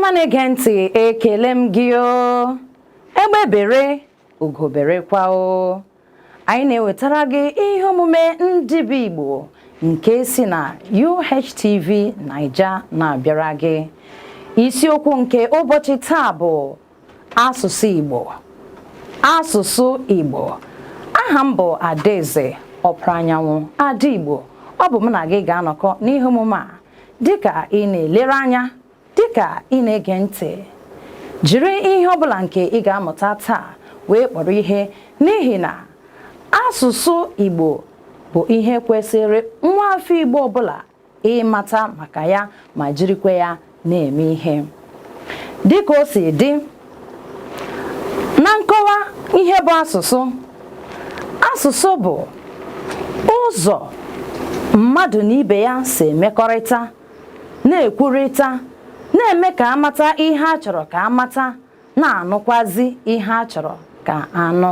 ọma na-ege ntị, ekele m gị o. Egbe bere ugo berekwa o. Anyị na-ewetara gị ihe omume ndị bụ Igbo nke si na UHTv Naija na-abịara gị. Isiokwu nke ụbọchị taa bụ asụsụ Igbo. Asụsụ Igbo. Aha m bụ Adaeze Ọpụrụ Anyanwụ Ada Igbo. Ọ bụ m na gị ga-anọkọ n'ihe omume a dịka ị na-elere anya, dịka ị na-ege ntị. Jiri ihe ọbụla nke ị ga-amụta taa wee kpọrọ ihe, n'ihi na asụsụ Igbo bụ ihe kwesịrị nwa afọ Igbo ọbụla ịmata maka ya ma jirikwa ya na-eme ihe. Dịka o si dị na nkọwa ihe bụ asụsụ. Asụsụ bụ ụzọ mmadụ na ibe ya si emekọrịta, na-ekwurịta, na-eme ka amata ihe a chọrọ ka amata, na-anụkwazi ihe a chọrọ ka anụ.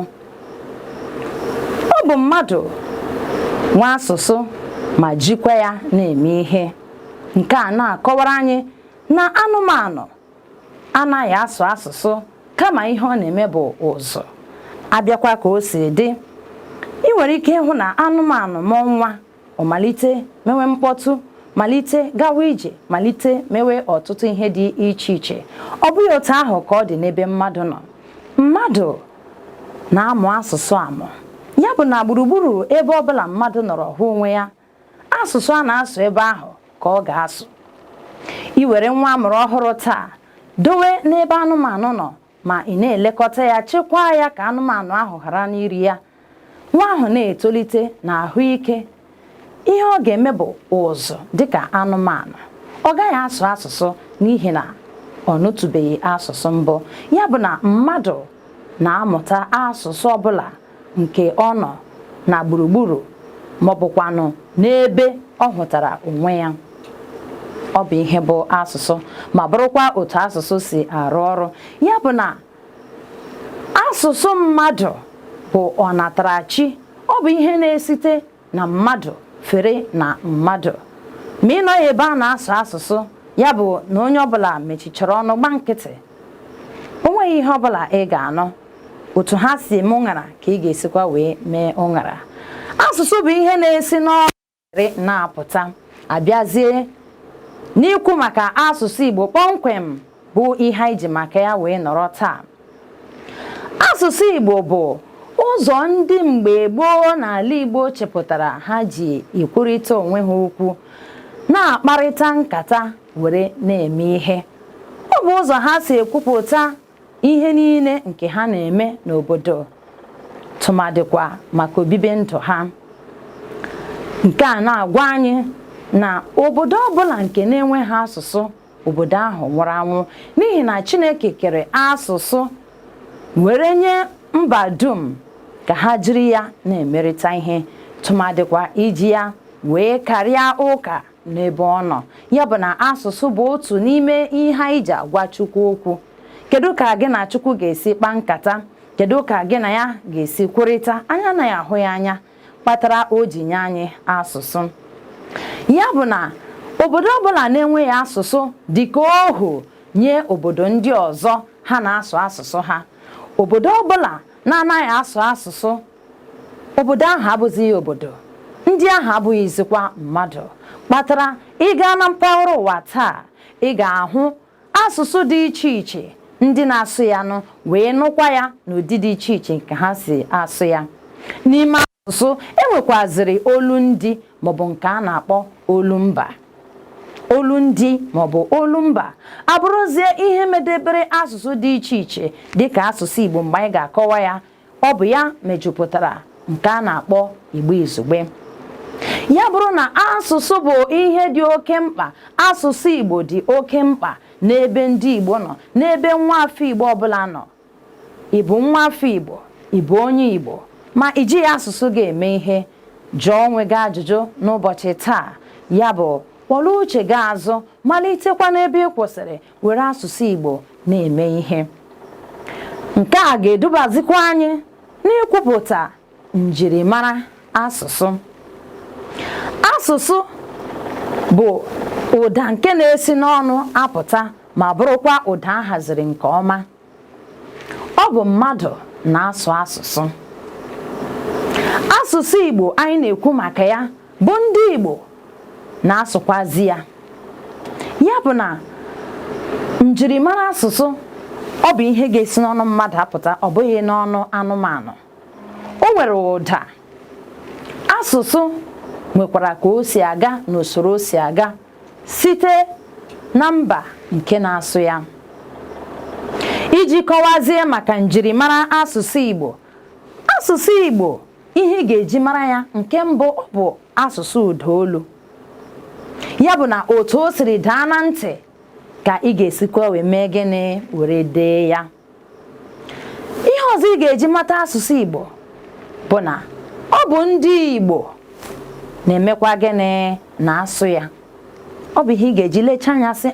Ọ bụ mmadụ nwe asụsụ ma jikwa ya na-eme ihe. Nke a na-akọwara anyị na anụmanụ anaghị asụ asụsụ, kama ihe ọ na-eme bụ ụzụ. Abịakwa ka o si dị, ị nwere ike ịhụ na anụmanụ mụọ nwa, ọ malite mewe mkpọtụ, malite gawa ije, malite mewe ọtụtụ ihe dị iche iche. Ọ bụghị otu ahụ ka ọ dị n'ebe mmadụ nọ. Mmadụ na-amụ asụsụ amụ. Ya bụ na gburugburu ebe ọbụla mmadụ nọrọ hụ onwe ya, asụsụ a na-asụ ebe ahụ ka ọ ga-asụ. I were nwa amụrụ ọhụrụ taa dowe n'ebe anụmanụ nọ, ma ị na-elekọta ya, chekwaa ya ka anụmanụ ahụ ghara n'iri ya. Nwa ahụ na-etolite na ahụike. Ihe ọ ga-eme bụ ụzụ dịka anụmanụ. Ọ gaghị asụ asụsụ n'ihi na ọ nụtụbeghị asụsụ mbụ. Ya bụ na mmadụ na-amụta asụsụ ọbụla nke ọ nọ na gburugburu ma ọ bụkwanụ n'ebe ọ hụtara onwe ya. Ọ bụ ihe bụ asụsụ, ma bụrụkwa otu asụsụ si arụ ọrụ. Ya bụ na asụsụ mmadụ bụ ọnatarachi. Ọ bụ ihe na-esite na mmadụ fere na mmadụ. Ma ị nọ ebe a na-asụ asụsụ, ya bụ na onye ọbụla mechichara ọnụ gba nkịtị, o nweghị ihe ọbụla ị ga-anụ. Otu ha si eme ụṅara ka ị ga-esikwa wee mee ụṅara. Asụsụ bụ ihe na-esi n'ọrịrị na-apụta. Abịazie n'ikwu maka asụsụ Igbo kpọmkwem bụ ihe anyị ji maka ya wee nọrọ taa. Asụsụ Igbo bụ ụzọ ndị mgbe gboo n'ala Igbo chepụtara ha ji ekwurịta onwe ha okwu, na-akparịta nkata, were na-eme ihe. Ọ bụ ụzọ ha si ekwupụta ihe niile nke ha na-eme n'obodo, tụmadịkwa maka obibi ndụ ha. Nke a na-agwa anyị na obodo ọbụla nke na-enweghị asụsụ, obodo ahụ nwụrụ anwụ, n'ihi na Chineke kere asụsụ were nye mba dum ka ha jiri ya na-emerịta ihe, tụmadịkwa iji ya wee karịa ụka n'ebe ọ nọ. Ya bụ na asụsụ bụ otu n'ime ihe anyị ji agwa Chukwu okwu. Kedu ka gị na Chukwu ga-esi kpaa nkata? Kedu ka gị na ya ga-esi kwurịta? Anya anaghị ahụ ya anya, kpatara o ji nye anyị asụsụ. Ya bụ na obodo ọbụla na-enweghị asụsụ dị ka ohu nye obodo ndị ọzọ ha na-asụ asụsụ ha. Obodo ọbụla na-anaghị asụ asụsụ, obodo ahụ abụzighị obodo. Ndị ahụ abụghịzikwa mmadụ. Kpatara ịga na mpaghara ụwa taa, ị ga-ahụ asụsụ dị iche iche ndị na-asụ ya nụ, wee nụkwa ya n'ụdị dị iche iche nke ha si asụ ya. N'ime asụsụ enwekwaziri olu ndị maọbụ nke a na-akpọ olu mba. Olu ndị maọbụ olu mba abụrụzie ihe medebere asụsụ dị iche iche dịka asụsụ Igbo. Mgbe anyị ga-akọwa ya, ọ bụ ya mejupụtara nke a na-akpọ Igbo izugbe. Ya bụrụ na asụsụ bụ ihe dị oke mkpa, asụsụ Igbo dị oke mkpa n'ebe ndị Igbo nọ, n'ebe nwa afọ Igbo ọbụla nọ. Ị bụ nwa afọ Igbo, ị bụ onye Igbo, ma iji asụsụ ga-eme ihe, jụọ onwe gị ajụjụ n'ụbọchị taa. Ya bụ kpọrọ uche gị azụ, malitekwa n'ebe ị kwụsịrị, were asụsụ Igbo na-eme ihe. Nke a ga-edubazikwa anyị n'ikwupụta njirimara asụsụ. Asụsụ bụ ụda nke na-esi n'ọnụ apụta ma bụrụkwa ụda a haziri nke ọma. Ọ bụ mmadụ na-asụ asụsụ. Asụsụ Igbo anyị na-ekwu maka ya bụ ndị Igbo na-asụkwazi ya. Ya bụ na njirimara asụsụ ọ bụ ihe ga-esi n'ọnụ mmadụ apụta, ọ bụghị n'ọnụ anụmanụ. O nwere ụda. Asụsụ nwekwara ka o si aga n'usoro o si aga site na mba nke na-asụ ya. Iji kọwazie maka njirimara asụsụ Igbo, asụsụ Igbo ihe ga-eji mara ya nke mbụ ọ bụ asụsụ ụdaolu. Ya bụ na otu o siri daa na ntị ka ị ga-esikwa wee mee gịnị were dee ya. Ihe ọzọ ị ga-eji mata asụsụ Igbo bụ na ọ bụ ndị Igbo na-emekwa gịnị na-asụ ya. Ọ bụ ihe ị ga-eji lechaa anya sị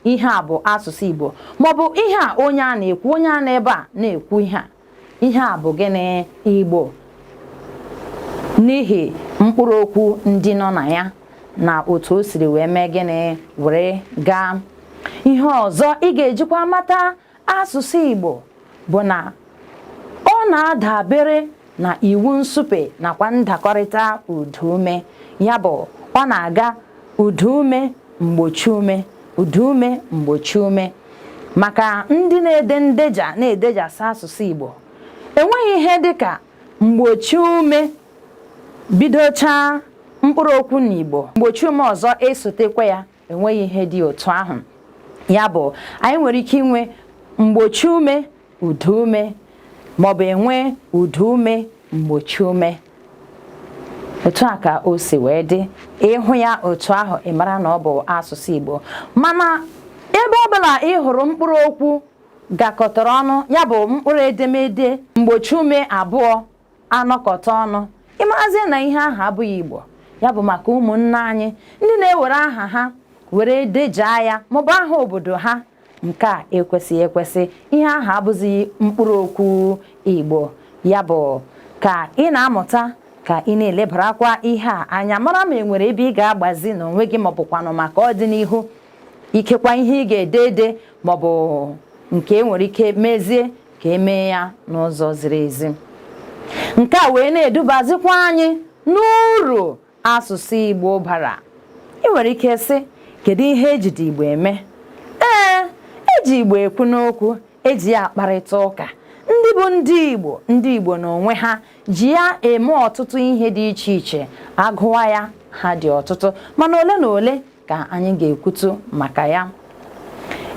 ihe a bụ asụsụ Igbo, maọbụ ihe a onye a na-ekwu, onye a n'ebe a na-ekwu ihe a bụ gịnị Igbo, n'ihi mkpụrụ okwu ndị nọ na ya na otu o siri wee mee gịnị were gaa. Ihe ọzọ ị ga-ejikwa mata asụsụ Igbo bụ na ọ na-adabere na iwu nsupe nakwa ndakọrịta ụdaume. Ya bụ ọ na-aga ụdaume mgbochi ume, ụdaume mgbochi ume. Maka ndị na-ede ndeja na-edejasị asụsụ Igbo, enweghị ihe dịka mgbochi ume bidochaa mkpụrụ okwu n'Igbo, mgbochi ume ọzọ esotekwa ya, enweghị ihe dị otu ahụ. Ya bụ anyị nwere ike inwe mgbochi ume ụdaume maọbụ enwe ụdaume mgbochi ume. Otu a ka o si wee dị. Ịhụ ya otu ahụ ị mara na ọ bụ asụsụ Igbo. Mana ebe ọbụla ị hụrụ mkpụrụ okwu gakọtara ọnụ, ya bụ mkpụrụ edemede mgbochi ume abụọ anọkọta ọnụ, ịmarazie na ihe ahụ abụghị Igbo. Ya bụ maka ụmụnne anyị ndị na-ewere aha ha were dejaa ya maọbụ aha obodo ha, nke a ekwesịghị ekwesị. Ihe ahụ abụzighị mkpụrụ okwu Igbo. Ya bụ ka ị na-amụta ka ị na-elebarakwa ihe a anya, mara ma enwere ebe ị ga-agbazi n'onwe gị maọbụkwanụ maka ọdịnihu. Ikekwa ihe ị ga-ede ede maọbụ nke enwere ike mezie ka emee ya n'ụzọ ziri ezi. Nke a wee na-edubazikwa anyị n'uru asụsụ Igbo bara. Ị nwere ike sị, kedu ihe ejide Igbo eme? Eji Igbo ekwu n'okwu, eji ya akparịta ụka. Ndị bụ ndị Igbo n'onwe ha ji ya eme ọtụtụ ihe dị iche iche. Agụwa ya ha dị ọtụtụ, mana ole na ole ka anyị ga-ekwutu maka ya.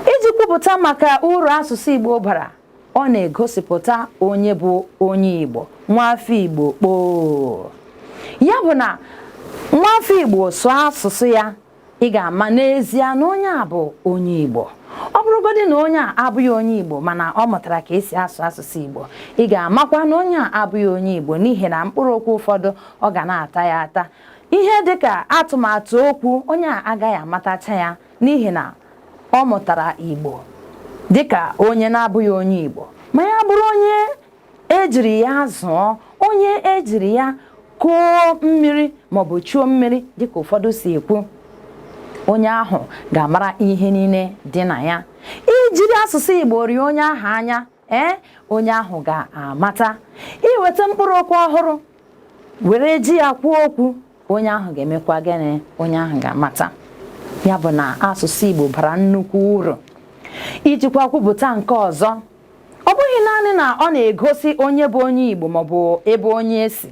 Iji kwupụta maka uru asụsụ Igbo bara, ọ na-egosipụta onye bụ onye Igbo, nwafọ Igbo kpoo. Ya bụ na nwafọ Igbo sụọ asụsụ ya, ị ga-ama n'ezie na onye a bụ onye Igbo. Ọ bụrụgodị na onye a abụghị onye Igbo mana ọ mụtara ka esi asụ asụsụ Igbo, ị ga-amakwa na onye a abụghị onye Igbo, n'ihi na mkpụrụ okwu ụfọdụ ọ ga na-ata ya ata. Ihe dịka atụmatụ okwu onye a agaghị amatacha ya, n'ihi na ọ mụtara Igbo dịka onye na-abụghị onye Igbo. Ma ya bụrụ onye ejiri ya zụọ, onye ejiri ya kụọ mmiri maọbụ chuo mmiri dịka ụfọdụ si ekwu, onye ahụ ga-amara ihe niile dị na ya. Ijiri asụsụ Igbo rie onye ahụ anya, onye ahụ ga-amata. Iweta mkpụrụ okwu ọhụrụ were ji ya kwuo okwu, onye ahụ ga-emekwa gịnị? Onye ahụ ga-amata. Ya bụ na asụsụ Igbo bara nnukwu uru. Ijikwa kwupụta nke ọzọ, ọ bụghị naanị na ọ na-egosi onye bụ onye Igbo maọbụ ebe onye si.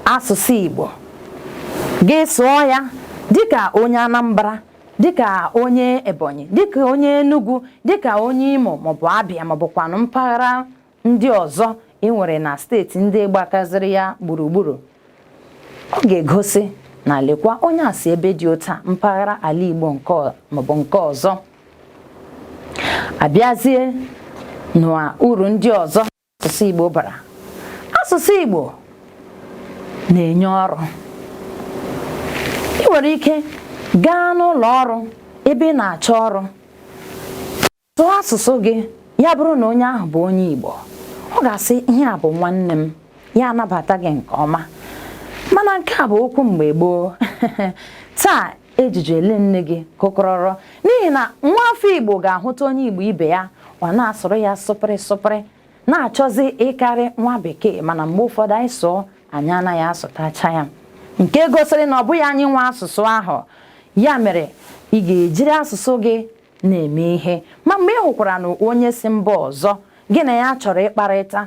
Asụsụ Igbo gị sụọ ya dịka onye Anambra, dịka onye Ebonyi, dịka onye Enugu, dịka onye Imo maọbụ Abịa maọbụkwanụ mpaghara ndị ọzọ e nwere na steeti ndị gbakaziri ya gburugburu, ọ ga-egosi na lekwa onye a si ebe dị ụta mpaghara ala Igbo maọbụ nke ọzọ. Abịazie na uru ndị ọzọ asụsụ Igbo bara. Asụsụ Igbo na-enye ọrụ. Ị nwere ike gaa n'ụlọ ọrụ ebe ị na-achọ ọrụ, sụọ asụsụ gị. Ya bụrụ na onye ahụ bụ onye Igbo, ọ ga-asị ihe a bụ nwanne m, ya anabata gị nke ọma. Mana nke a bụ okwu mgbe gboo. Taa ejije ele nne gị kokọrọrọ n'ihi na nwa afọ Igbo ga-ahụta onye Igbo ibe ya ọ na-asụrụ ya sụpịrị sụpịrị na-achọzi ịkarị nwa bekee, mana mgbe ụfọdụ anyị sụọ anyị anaghị asụtacha ya, nke gosiri na ọ bụghị anyị nwa asụsụ ahụ. Ya mere ị ga-ejiri asụsụ gị na-eme ihe, ma mgbe ị hụkwara na onye si mba ọzọ gị na ya chọrọ ịkparịta,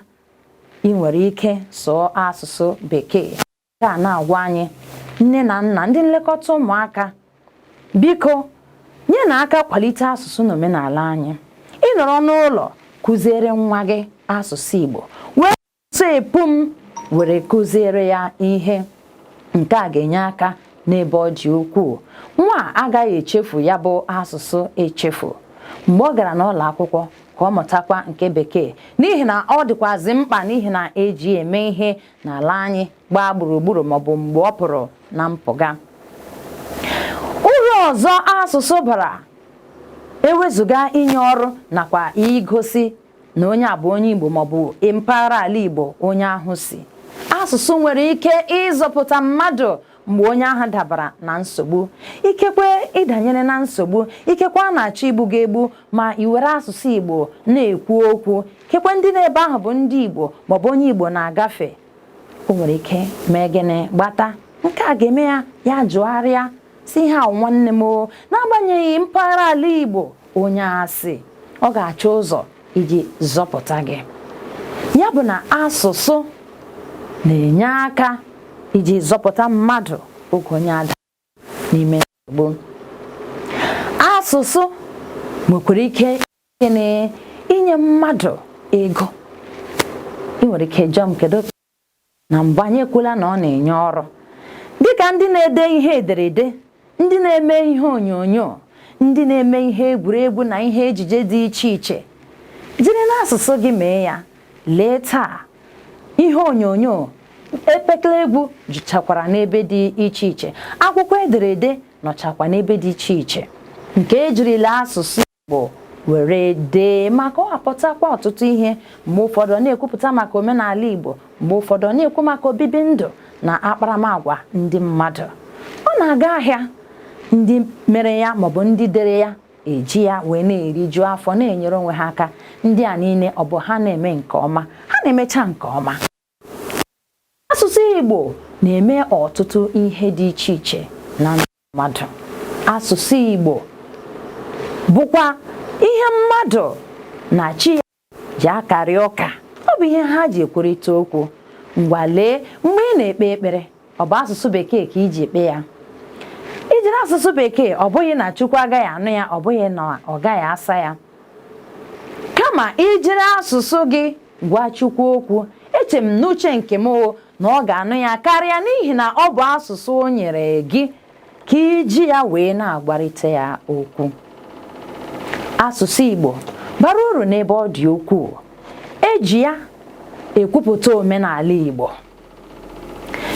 ị nwere ike sụọ asụsụ bekee. Ka na-agwa anyị nne na nna, ndị nlekọta ụmụaka, biko nye na aka kwalite asụsụ na omenala anyị. Ị nọrọ n'ụlọ kụziere nwa gị asụsụ Igbo, wee sụ epum were kụziere ya ihe, nke a ga-enye aka n'ebe ọ dị ukwuu. Nwa agaghị echefu ya bụ asụsụ echefu mgbe ọ gara n'ụlọ akwụkwọ ka ọ mụtakwa nke bekee, n'ihi na ọ dịkwazị mkpa, n'ihi na eji eme ihe n'ala anyị gbaa gburugburu maọbụ mgbe ọ pụrụ na mpụga. Uru ọzọ asụsụ bara ewezụga inye ọrụ nakwa igosi na onye a bụ onye Igbo maọbụ mpaghara ala Igbo onye ahụ si. Asụsụ nwere ike ịzọpụta mmadụ mgbe onye ahụ dabara na nsogbu, ikekwe ịdanyere na nsogbu, ikekwe a na-achọ igbu gị egbu, ma i were asụsụ Igbo na-ekwu okwu, ikekwe ndị na-ebe ahụ bụ ndị Igbo maọbụ onye Igbo na-agafe, o nwere ike mee gịnị gbata. Nke a ga-eme ya jụgharịa si ihe a nwanne m o, n'agbanyeghị mpaghara ala Igbo onye asị, ọ ga-achọ ụzọ iji zọpụta gị. Ya bụ na asụsụ na-enye aka iji zọpụta mmadụ oge onye ada n'ime nsogbu. Asụsụ nwekwara ike inye mmadụ ego. Ị nwere ike jụọ m kedu na mbụ anyị ekwula na ọ na-enye ọrụ, dịka ndị na-ede ihe ederede, ndị na-eme ihe onyonyo, ndị na-eme ihe egwuregwu na ihe ejije dị iche iche. Jiri n'asụsụ gị mee ya. Lee taa ihe onyonyo, epekele egwu jụchakwara n'ebe dị iche iche, akwụkwọ ederede nọchakwa n'ebe dị iche iche, nke ejirila asụsụ Igbo were dee maka ọhapụtakwa ọtụtụ ihe. Mgbe ụfọdụ na-ekwupụta maka omenala Igbo, mgbe ụfọdụ na-ekwu maka obibi ndụ na akparamagwa ndị mmadụ. Ọ na-aga ahịa, ndị mere ya maọbụ ndị dere ya eji ya wee na-eriju afọ, na-enyere onwe ha aka. Ndị a niile ọ bụ ha na-eme nke ọma, ha na-emecha nke ọma. Asụsụ Igbo na-eme ọtụtụ ihe dị iche iche na ndụ mmadụ. Asụsụ Igbo bụkwa ihe mmadụ na chi ya ji akarị ụka. Ọ bụ ihe ha ji ekwurịta okwu. Ngwa lee, mgbe ị na-ekpe ekpere, ọ bụ asụsụ bekee ka iji ekpe ya. Ijiri asụsụ bekee, ọ bụghị na Chukwu agaghị anụ ya, ọ bụghị na ọ gaghị asa ya, kama ijiri asụsụ gị gwa Chukwu okwu, eche m n'uche nke m na ọ ga-anụ ya karịa, n'ihi na ọ bụ asụsụ o nyere gị ka iji ya wee na-agwarịta ya okwu. Asụsụ Igbo bara uru n'ebe ọ dị ukwuu. Eji ya ekwupụta omenala Igbo,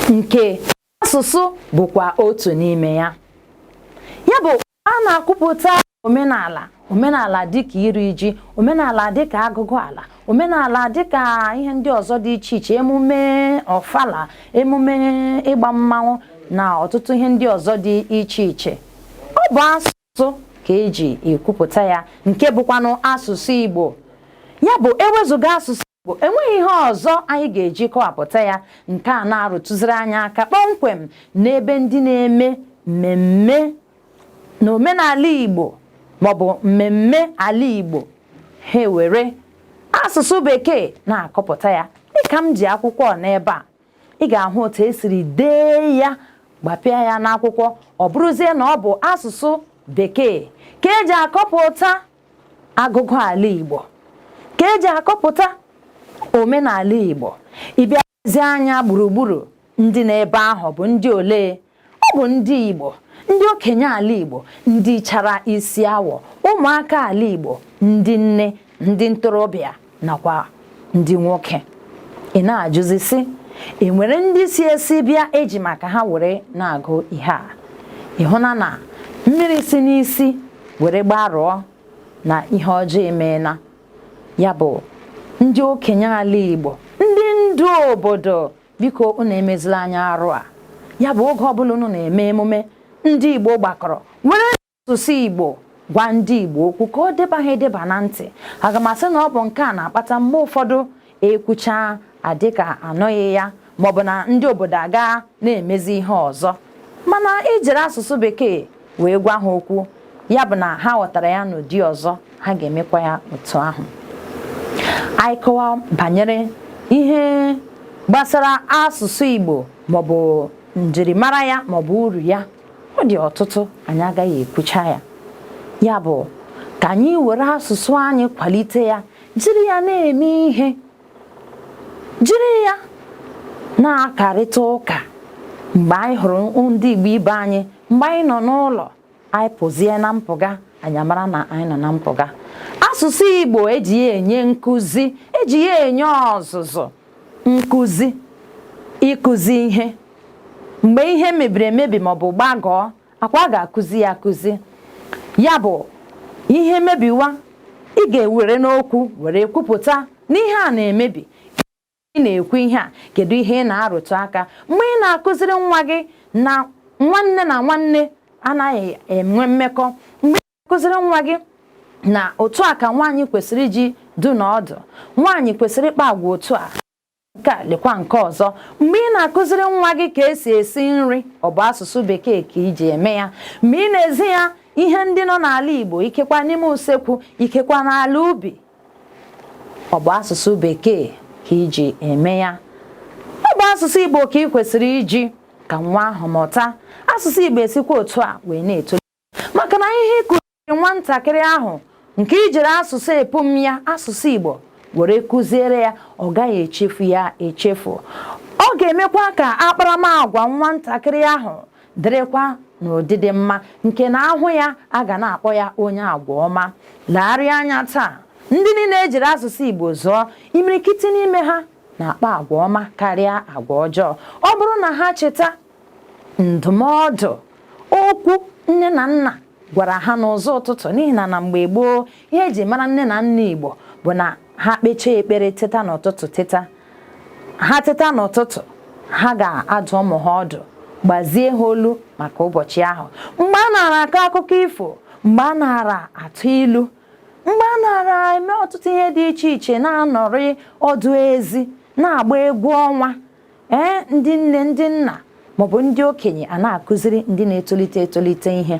nke asụsụ bụkwa otu n'ime ya. Ya bụ a na-akwupụta omenala dịka iri ji, omenala dịka agụgụ ala, omenala dịka ihe ndị ọzọ dị iche iche, emume ọfala, emume ịgba mmanwụ na ọtụtụ ihe ndị ọzọ dị iche iche. Ọ bụ asụsụ ka eji ekwupụta ya, nke bụkwanụ asụsụ Igbo. Ya bụ ewezụga asụsụ Igbo, enweghị ihe ọzọ anyị ga-eji kọwapụta ya. Nke a na-arụtụziri anyị aka kpọmkwem n'ebe ndị na-eme mmemme na omenala Igbo maọbụ mmemme ala Igbo, ha were asụsụ bekee na-akọpụta ya. Dịka m ji akwụkwọ n'ebe a, ị ga-ahụ otu esiri dee ya, gbapịa ya n'akwụkwọ, ọ bụrụzie na ọ bụ asụsụ bekee ka eji akọpụta agụgụ ala Igbo, ka eji akọpụta omenala Igbo. Ịbịazi anya gburugburu, ndị n'ebe ahụ bụ ndị ole? Ọ bụ ndị Igbo, ndị okenye ala Igbo, ndị chara isi awọ, ụmụaka ala Igbo, ndị nne, ndị ntorobịa nakwa ndị nwoke. Ị na-ajụzi sị, e nwere ndị si esi bịa eji maka ha were na-agụ ihe a? Ịhụna na mmiri si n'isi were gbarụọ na ihe ọjọọ emeela. Ya bụ ndị okenye ala Igbo, ndị ndu obodo, biko unu emezila anya arụ a. Ya bụ oge ọbụla unu na-eme emume ndị Igbo gbakọrọ were asụsụ Igbo gwa ndị Igbo okwu ka ọ deba ha edeba na ntị. Aga m asị na ọ bụ nke a na-akpata mgbe ụfọdụ ekwucha adịka anọghị ya maọbụ na ndị obodo aga na-emezi ihe ọzọ, mana ijiri asụsụ Bekee wee gwa ha okwu ya bụ na ha ghọtara ya n'ụdị ọzọ, ha ga-emekwa ya otu ahụ. Anyị kọwa banyere ihe gbasara asụsụ Igbo maọbụ njirimara ya maọbụ uru ya, ọ dị ọtụtụ, anyị agaghị ekwucha ya. Ya bụ ka anyị were asụsụ anyị kwalite ya, jiri ya na-eme ihe, jiri ya na-akarịta ụka. Mgbe anyị hụrụ ndị Igbo ibe anyị, mgbe anyị nọ n'ụlọ, anyị pụzie na mpụga, anyị mara na anyị nọ na mpụga. Asụsụ Igbo eji ya enye nkụzi, eji ya enye ọzụzụ nkụzi, ịkụzi ihe. Mgbe ihe mebiri emebi maọbụ gbagọọ, akwa ga-akụzi ya akụzi. Ya bụ ihe mebiwa, ị ga-ewere n'okwu were kwupụta n'ihe a na-emebi. Ị na-ekwu ihe a, kedu ihe ị na-arụtụ aka? Mgbe ị na-akụziri nwa gị na nwanne na nwanne anaghị enwe mmekọ, mgbe ị na-akụziri nwa gị na otu a ka nwaanyị kwesịrị iji du n'ọdụ, nwaanyị kwesịrị ịkpa agwa otu a, nke a lekwa nke ọzọ. Mgbe ị na-akụziri nwa gị ka esi esi nri, ọ bụ asụsụ Bekee ka iji eme ya. Mgbe ị na-ezi ya ihe ndị nọ n'ala Igbo, ikekwa n'ime usekwu, ikekwa n'ala ubi, ọ bụ asụsụ Bekee ka iji eme ya. Ọ bụ asụsụ Igbo ka ị kwesịrị iji ka nwa ahụ mụta. Asụsụ Igbo esikwa otu a wee na-etolite, maka na ihe kụziri nwatakịrị ahụ nke ijiri asụsụ epum ya, asụsụ Igbo were kụziere ya, ọ gaghị echefu ya echefu. Ọ ga-emekwa ka akparamagwa nwatakịrị ahụ dịrịkwa n'ụdịdị mma, nke na ahụ ya a ga na-akpọ ya onye agwa ọma. Legharịa anya taa, ndị niile ejiri asụsụ Igbo zụọ, imirikiti n'ime ha na-akpa agwa ọma karịa agwa ọjọọ. Ọ bụrụ na ha cheta ndụmọdụ okwu nne na nna gwara ha n'ụzọ ụtụtụ, n'ihi na mgbe gboo ihe eji mara nne na nna Igbo bụ na ha kpechaa ekpere teta n'ụtụtụ, ha teta n'ụtụtụ, ha ga-adụ ụmụ ha ọdụ, gbazie ha olu maka ụbọchị ahụ. Mgbe a nara akọ akụkọ ifo, mgbe a nara atụ ilu, mgbe a nara eme ọtụtụ ihe dị iche iche, na-anọrị ọdụ ezi, na-agba egwu ọnwa, ndị nne ndị nna maọbụ ndị okenye a na-akụziri ndị na-etolite etolite ihe.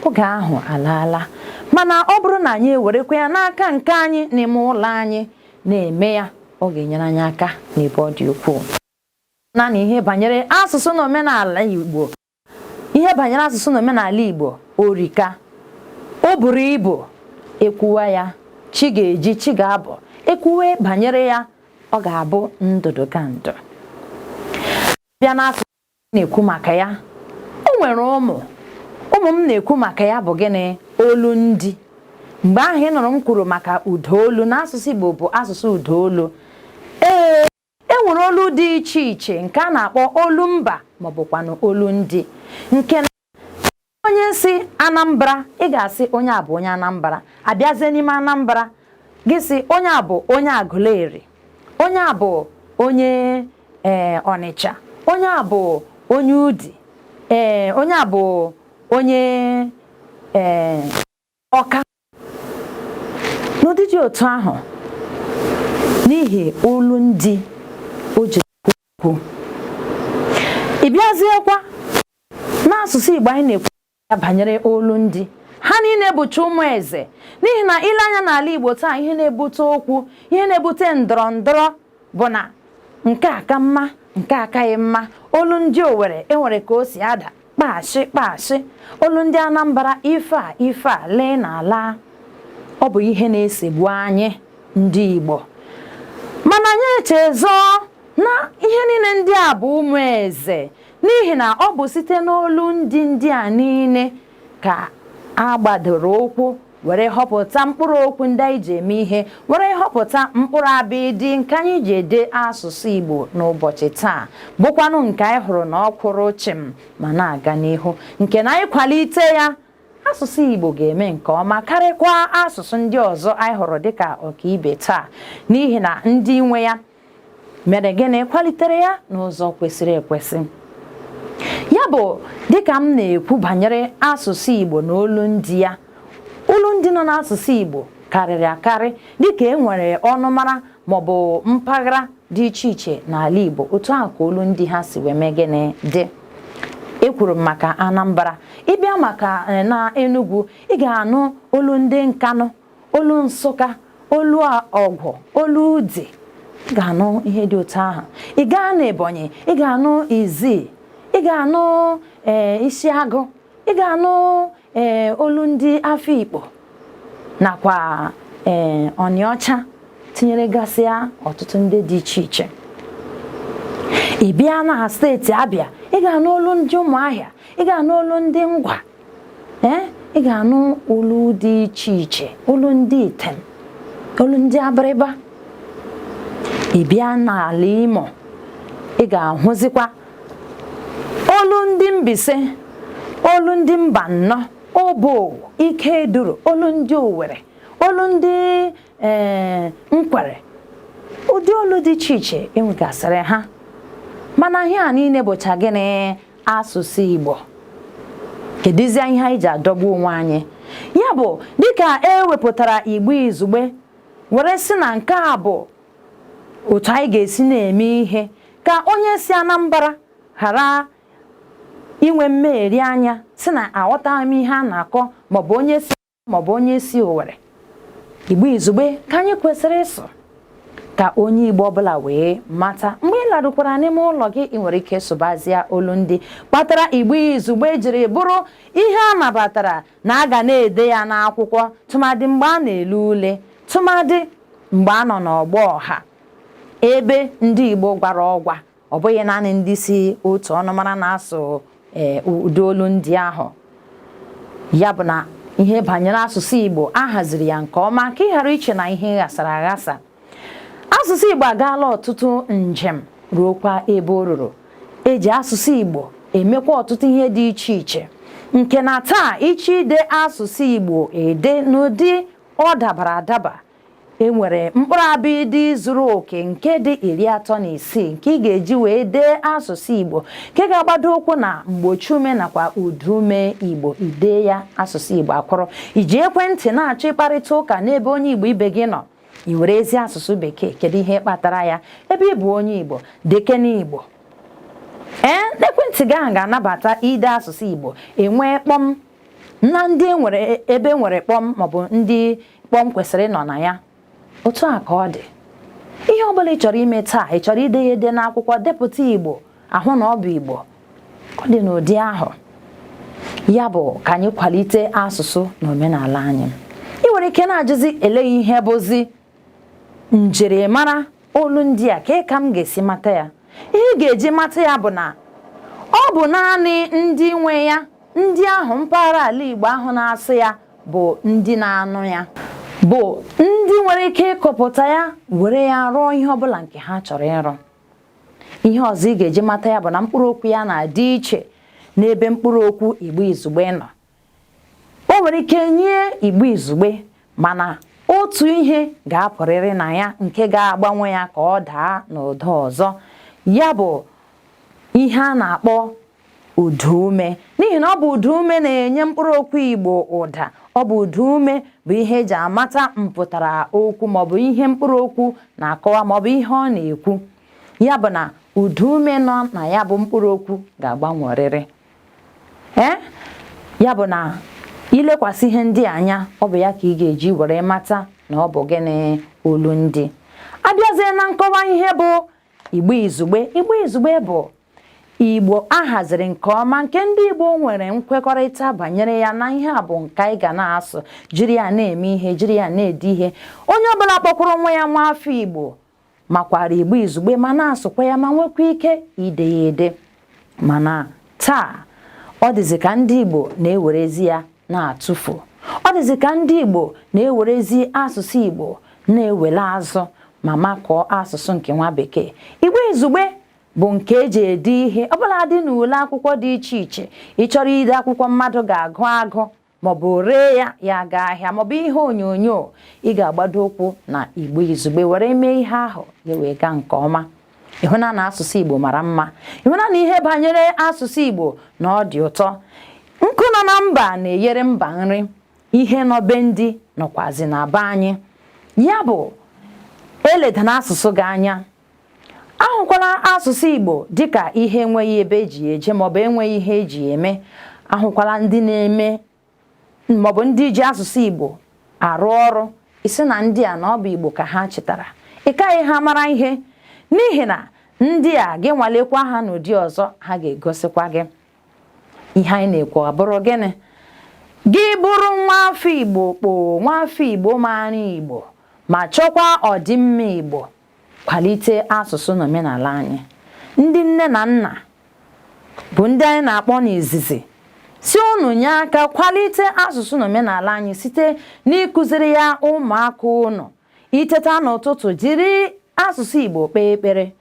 Oge ahụ alaala, mana ọ bụrụ na anyị ewerekwa ya n'aka nke anyị n'ime ụlọ anyị na-eme ya, ọ ga-enyere anyị aka n'ebe ọ dị ukwuu. Naanị ihe banyere asụsụ na omenala Igbo, ihe banyere asụsụ na omenala Igbo orika, o buru ibu. Ekwuwa ya, chi ga-eji, chi ga-abụ. Ekwuwe banyere ya, ọ ga-abụ ndụdụ ka ndụ. Bịa n'asụsụ na-ekwu maka ya, o nwere ụmụ m na-ekwu maka ya bụ gịnị? Olu ndị. Mgbe ahụ ị nụrụ m kwuru maka ụdaolu, na asụsụ Igbo bụ asụsụ ụdaolu. E nwere olu dị iche iche nke a na-akpọ olu mba maọbụkwanụ olu ndị, nke na onye si Anambra, ị ga-asị onye a bụ onye Anambra. Abịazie n'ime Anambra, gị sị onye a bụ onye Agụleri, onye a bụ onye Ọnịcha, onye a bụ onye Udi, onye a bụ onye Ọka, n'ụdị dị otu ahụ, n'ihi olu ndị o ji okwu. Ị bịaziekwa n'asụsụ Igbo anyị na-ekwu banyere olu ndị, ha niile bụcha ụmụ eze, n'ihi na ile anya n'ala Igbo taa, ihe na-ebute okwu, ihe na-ebute ndọrọ ndọrọ bụ na nke a ka mma, nke akaghị mma. Olu ndị Owere enwere ka o si ada, kpaashị. Olu ndị Anambra, ife a lee na ala. Ọ bụ ihe na-esegbu anyị ndị Igbo, mana anyị echezọọ na ihe niile ndị a bụ ụmụ eze, n'ihi na ọ bụ site n'olu ndị a niile ka a gbadoro okwu were họpụta mkpụrụ okwu ndị anyị ji eme ihe, were họpụta mkpụrụ abịdị nke anyị ji ede asụsụ Igbo n'ụbọchị taa, bụkwanụ nke anyị hụrụ na ọ kwụrụ chịm ma na-aga n'ihu, nke na anyị kwalite ya, asụsụ Igbo ga-eme nke ọma karịkwa asụsụ ndị ọzọ anyị hụrụ dịka ọkaibe taa, n'ihi na ndị nwe ya mere gịnị? Kwalitere ya n'ụzọ kwesịrị ekwesị. Ya bụ dịka m na-ekwu banyere asụsụ Igbo na olundi ya. Olundi nọ n'asụsụ Igbo karịrị akarị dịka e nwere ọnụmara maọbụ mpaghara dị iche iche n'ala Igbo. Otu ahụ ka olundi ha si wee mee gịnị dị. Ekwuru m maka Anambra. Ịbịa maka na Enugu, ị ga-anụ olundi Nkanụ, olu Nsụka, olu Ọgwụ, olu Udi. Ị ga-anụ ihe dị otu ahụ. Ị gaa n'Ebonyi, ị ga-anụ Izii, ị ga-anụ Isiagụ, ị ga-anụ olundi Afikpo nakwa Ọnịọcha, tinyere gasịa ọtụtụ ndị dị iche iche. Ị bịa na steeti Abịa, ị ga-anụ olundi Ụmụahịa, ị ga-anụ olundi Ngwa, ị ga-anụ olu dị iche iche, olundi Item, olundi Abịrịba. Ị bịa n'ala Imo, ị ga-ahụzikwa olundi Mbaise, olundi Mbannọ, Obo, Ikeduru, olundi Owerri, olundi Nkwere. Ụdị olu dị iche iche enwegasịrị ha. Mana ihe a niile bụcha gịnị? Asụsụ Igbo. Kedụzie ihe anyị ji adọgbu onwe anyị? Ya bụ dịka ewepụtara Igbo izugbe were sị na nke a bụ otu anyị ga-esi na-eme ihe ka onye si Anambra ghara inwe mmegheri anya sị na aghọtaghị m ihe a na-akọ, maọbụ onye si Owerri. Igbo izugbe ka anyị kwesịrị ịsụ ka onye Igbo ọbụla wee mata. Mgbe ị larukwara n'ime ụlọ gị, ị nwere ike sụbazia olundi kpatara Igbo izugbe jiri bụrụ ihe a nabatara na a ga na-ede ya n'akwụkwọ, tụmadị mgbe a na-ele ule, tụmadị mgbe a nọ n'ọgbọ ọha ebe ndị Igbo gwara ọgwa. Ọ bụghị naanị ndị si otu ọnụmara na-asụ ụdị olundi ahụ. Ya bụ na ihe banyere asụsụ Igbo a haziri ya nke ọma ka ị ghara iche na ihe ghasara aghasa. Asụsụ Igbo agaala ọtụtụ njem ruokwa ebe o ruru. Eji asụsụ Igbo emekwa ọtụtụ ihe dị iche iche, nke na taa iche ide asụsụ Igbo ede n'ụdị ọ dabara adaba. Enwere mkpụrụ abịdị zuru oke nke dị 36 nke ị ga-eji wee dee asụsụ Igbo, nke ga-agbado okwu na mgbochi ume nakwa udume Igbo. Ide ya asụsụ Igbo akwụrụ. Iji ekwentị na-achọ ịkparịta ụka n'ebe onye Igbo ibe gị nọ, ị were ezi asụsụ Bekee. Kedu ihe kpatara ya? Ebe ị bụ onye Igbo, dekene Igbo. Ekwentị gị ahụ ga-anabata ide asụsụ Igbo. Enwee kpọm na ndị ebe nwere kpọm maọbụ ndị kpọm kwesịrị ịnọ na ya. Otu a ka ọ dị. Ihe ọbụla ị chọrọ ime taa, ị chọrọ ide ya ede n'akwụkwọ, depụta Igbo, ahụ na ọ bụ Igbo. Ọ dị n'ụdị ahụ. Ya bụ ka anyị kwalite asụsụ na omenala anyị. Ị nwere ike na-ajụzi eleghị ihe bụzi njirimara olundi a, ka m ga-esi mata ya. Ihe ị ga-eji mata ya bụ na ọ bụ naanị ndị nwe ya, ndị ahụ mpaghara ala Igbo ahụ na-asụ ya bụ ndị na-anụ ya, bụ ndị nwere ike ịkọpụta ya were ya rụọ ihe ọbụla nke ha chọrọ ịrụ. Ihe ọzọ ị ga-eji mata ya bụ na mkpụrụ okwu ya na-adị iche n'ebe mkpụrụ okwu Igbo izugbe nọ. O nwere ike nye Igbo izugbe, mana otu ihe ga-apụrịrị na ya nke ga-agbanwe ya ka ọ daa n'ụda ọzọ. Ya bụ ihe a na-akpọ uduume. N'ihi na ọ bụ uduume na-enye mkpụrụ okwu Igbo ụda. Ọ bụ uduume bụ ihe eji amata mpụtara okwu maọbụ ihe mkpụrụ okwu na-akọwa maọbụ ihe ọ na-ekwu. Ya bụ na uduume nọ na ya bụ mkpụrụ okwu ga-agbanwerịrị. Ya bụ na ilekwasị ihe ndị anya, ọ bụ ya ka ị ga-eji were mata na ọ bụ gịnị olundi. Abịazie na nkọwa ihe bụ Igbo izugbe. Igbo izugbe bụ Igbo a haziri nke ọma, nke ndị Igbo nwere nkwekọrịta banyere ya na ihe a bụ nke anyị ga na-asụ, jiri ya na-eme ihe, jiri ya na-ede ihe. Onye ọbụla kpọkwuru nwa ya nwa afọ Igbo makwara Igbo izugbe ma na-asụkwa ya ma nwekwa ike ide ya ede. Mana taa ọ dịzị ka ndị Igbo na-ewerezi ya na-atụfu. Ọ dịzị ka ndị Igbo na-ewerezi asụsụ Igbo na-ewele azụ ma makọọ asụsụ nke nwa Bekee. Igbo izugbe bụ nke eji ede ihe ọbụla dị n'ule akwụkwọ dị iche iche. Ị chọrọ ide akwụkwọ mmadụ ga-agụ agụ maọbụ ree ya gaa ahịa maọbụ ihe onyonyo, ị ga-agbado ụkwụ na Igbo izugbe were mee ihe ahụ ya wee gaa nke ọma. ịhụna na asụsụ Igbo mara mma, ịhụna na ihe banyere asụsụ Igbo na ọ dị ụtọ. Nkụ nọ na mba na-eyere mba nri, ihe nọ be ndị nọkwazi na be anyị. Ya bụ eledana asụsụ gị anya, ahụkwala asụsụ Igbo dịka ihe enweghị ebe eji eje maọbụ enweghị ihe eji eme. Ahụkwala ndị na-eme maọbụ ndị ji asụsụ Igbo arụ ọrụ, isi na ndị a na ọ bụ Igbo ka ha chịtara. Ị kaghị ha mara ihe, n'ihi na ndị a gị nwalekwa ha n'ụdị ọzọ, ha ga-egosikwa gị. Ihe anyị na-ekwu abụrụ gịnị? Gị bụrụ nwa afọ Igbo kpoo, nwa afọ Igbo maara Igbo ma chọkwa ọdịmma Igbo, kwalite asụsụ na omenala anyị. Ndị nne na nna bụ ndị anyị na-akpọ n'izizi, si unu nye aka kwalite asụsụ na omenala anyị site n'ịkụziri ya ụmụaka unu. Iteta n'ụtụtụ jiri asụsụ Igbo kpee ekpere,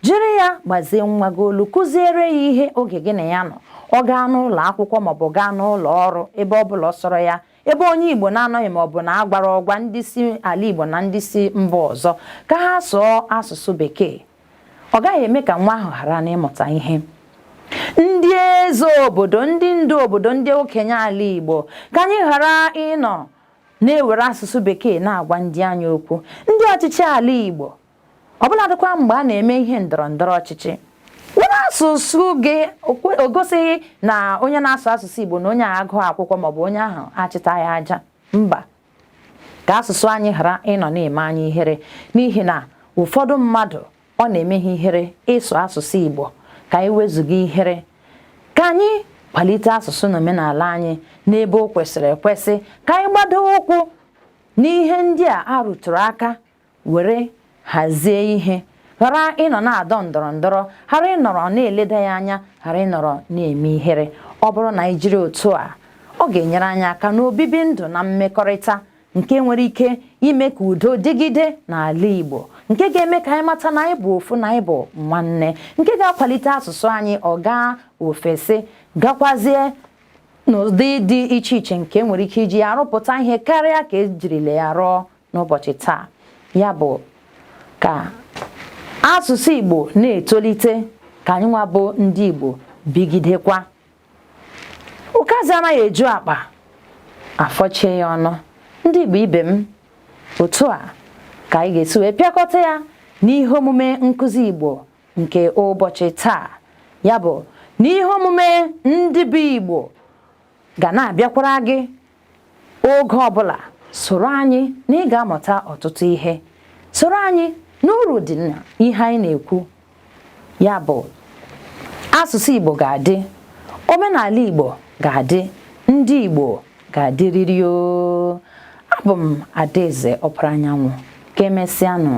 jiri ya gbazie nwa gị olu, kụziere ya ihe oge gị na ya nọ. Ọ gaa n'ụlọ akwụkwọ maọbụ gaa n'ụlọ ọrụ, ebe ọ bụla ọ sọrọ ya, ebe onye Igbo na-anọghị maọbụ na agbara ọgwa ndị si ala Igbo na ndị si mba ọzọ, ka ha sụọ asụsụ Bekee. Ọ gaghị eme ka nwa ahụ ghara n'ịmụta ihe. Ndị eze obodo, ndị ndu obodo, ndị okenye ala Igbo, ka anyị ghara ịnọ na-ewere asụsụ Bekee na-agwa ndị anyị okwu. Ndị ọchịchị ala Igbo, ọbụladịkwa mgbe a na-eme ihe ndọrọndọrọ ọchịchị, were asụsụ gị o gosighị na onye na-asụ asụsụ Igbo na onye agụ akwụkwọ maọbụ onye ahụ achịta ya aja. Mba, ka asụsụ anyị ghara ịnọ na-eme anyị ihere, n'ihi na ụfọdụ mmadụ ọ na-eme ha ihere ịsụ asụsụ Igbo. Ka anyị wezụga ihere, ka anyị kwalite asụsụ na omenala anyị n'ebe o kwesịrị ekwesị, ka anyị gbado ụkwụ n'ihe ndị a rụtụrụ aka, were hazie ihe, ghara ịnọ na-adọ ndọrọndọrọ, ghara ịnọrọ na-eleda ya anya, ghara ịnọrọ na-eme ihere. Ọ bụrụ na anyị jiri otu a, ọ ga-enyere anyị aka n'obibi ndụ na mmekọrịta nke nwere ike ime ka udo dịgide n'ala Igbo, nke ga-eme ka anyị mata na anyị bụ ofu, na anyị bụ nwanne, nke ga-akwalite asụsụ anyị ọ gaa ofesi, gakwazie n'ụdị dị iche iche nke nwere ike iji ya arụpụta ihe karịa ka ejirila ya rụọ n'ụbọchị taa. Ya bụ ka asụsụ Igbo na-etolite, ka anyị nwa bụ ndị Igbo bigidekwa. Ụkazi anaghị eju akpa afọchie ya ọnụ. Ndị Igbo ibe m, otu a ka anyị ga-esi wee pịakọta ya n'ihe omume nkụzi Igbo nke ụbọchị taa. Ya bụ n'ihe omume ndị bụ Igbo ga na-abịakwara gị oge ọbụla. Soro anyị na ị ga-amụta ọtụtụ ihe. Soro anyị n'uru dị na ihe anyị na-ekwu. Ya bụ asụsụ Igbo ga-adị, omenala Igbo ga-adị, ndị Igbo ga-adịrịrị o. Abụ m Adaeze Ọpara Anyanwụ. Ka emesịanụ.